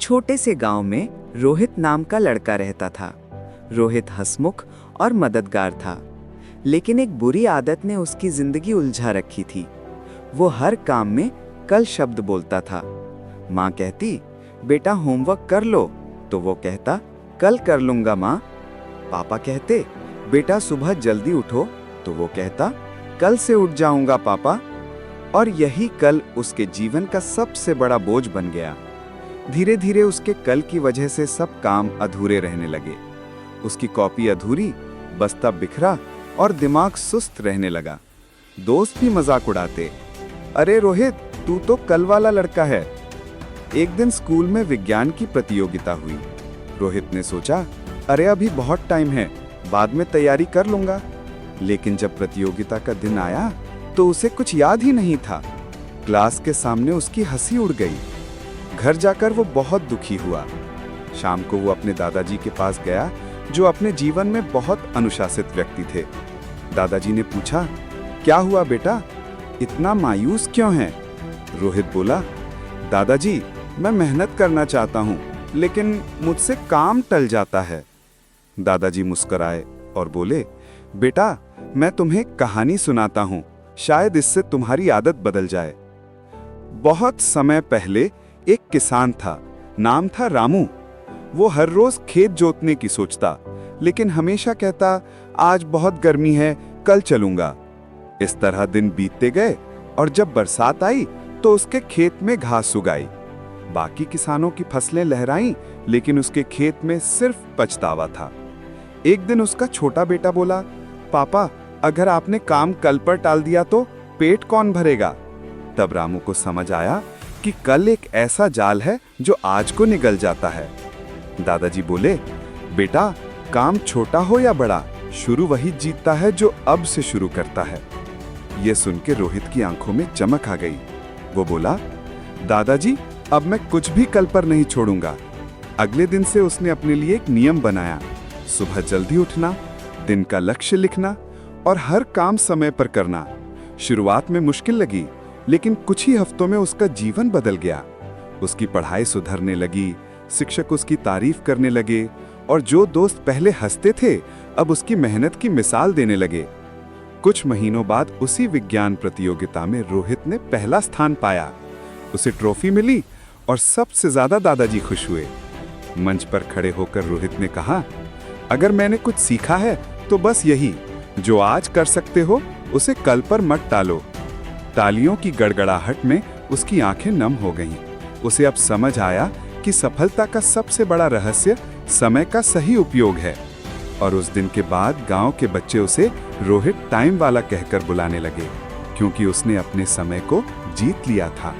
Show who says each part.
Speaker 1: छोटे से गांव में रोहित नाम का लड़का रहता था। रोहित हंसमुख और मददगार था, लेकिन एक बुरी आदत ने उसकी जिंदगी उलझा रखी थी। वो हर काम में कल शब्द बोलता था। माँ कहती, बेटा होमवर्क कर लो, तो वो कहता, कल कर लूंगा माँ। पापा कहते, बेटा सुबह जल्दी उठो, तो वो कहता, कल से उठ जाऊंगा पापा। और यही कल उसके जीवन का सबसे बड़ा बोझ बन गया। धीरे धीरे उसके कल की वजह से सब काम अधूरे रहने लगे। उसकी कॉपी अधूरी, बस्ता बिखरा और दिमाग सुस्त रहने लगा। दोस्त भी मजाक उड़ाते, अरे रोहित, तू तो कल वाला लड़का है। एक दिन स्कूल में विज्ञान की प्रतियोगिता हुई। रोहित ने सोचा, अरे अभी बहुत टाइम है, बाद में तैयारी कर लूंगा। लेकिन जब प्रतियोगिता का दिन आया तो उसे कुछ याद ही नहीं था। क्लास के सामने उसकी हंसी उड़ गई। घर जाकर वो बहुत दुखी हुआ। शाम को वो अपने दादाजी के पास गया, जो अपने जीवन में बहुत अनुशासित व्यक्ति थे। दादाजी ने पूछा, क्या हुआ बेटा, इतना मायूस क्यों है? रोहित बोला, दादाजी, मैं मेहनत करना चाहता हूँ, लेकिन मुझसे काम टल जाता है। दादाजी मुस्कुराए और बोले, बेटा, मैं तुम्हें कहानी सुनाता हूँ, शायद इससे तुम्हारी आदत बदल जाए। बहुत समय पहले एक किसान था, नाम था रामू। वो हर रोज खेत जोतने की सोचता, लेकिन हमेशा कहता, आज बहुत गर्मी है, कल चलूंगा। इस तरह दिन बीतते गए और जब बरसात आई तो उसके खेत में घास उग आई। बाकी किसानों की फसलें लहराईं, लेकिन उसके खेत में सिर्फ पछतावा था। एक दिन उसका छोटा बेटा बोला, पापा, अगर आपने काम कल पर टाल दिया तो पेट कौन भरेगा? तब रामू को समझ आया कि कल एक ऐसा जाल है जो आज को निगल जाता है। दादाजी बोले, बेटा, काम छोटा हो या बड़ा, शुरू वही जीतता है जो अब से शुरू करता है। ये सुन के रोहित की आंखों में चमक आ गई। वो बोला, दादाजी, अब मैं कुछ भी कल पर नहीं छोड़ूंगा। अगले दिन से उसने अपने लिए एक नियम बनाया, सुबह जल्दी उठना, दिन का लक्ष्य लिखना और हर काम समय पर करना। शुरुआत में मुश्किल लगी, लेकिन कुछ ही हफ्तों में उसका जीवन बदल गया। उसकी पढ़ाई सुधरने लगी, शिक्षक उसकी तारीफ करने लगे और जो दोस्त पहले हंसते थे अब उसकी मेहनत की मिसाल देने लगे। कुछ महीनों बाद उसी विज्ञान प्रतियोगिता में रोहित ने पहला स्थान पाया। उसे ट्रॉफी मिली और सबसे ज्यादा दादाजी खुश हुए। मंच पर खड़े होकर रोहित ने कहा, अगर मैंने कुछ सीखा है तो बस यही, जो आज कर सकते हो उसे कल पर मत टालो। तालियों की गड़गड़ाहट में उसकी आंखें नम हो गईं। उसे अब समझ आया कि सफलता का सबसे बड़ा रहस्य समय का सही उपयोग है। और उस दिन के बाद गांव के बच्चे उसे रोहित टाइम वाला कहकर बुलाने लगे, क्योंकि उसने अपने समय को जीत लिया था।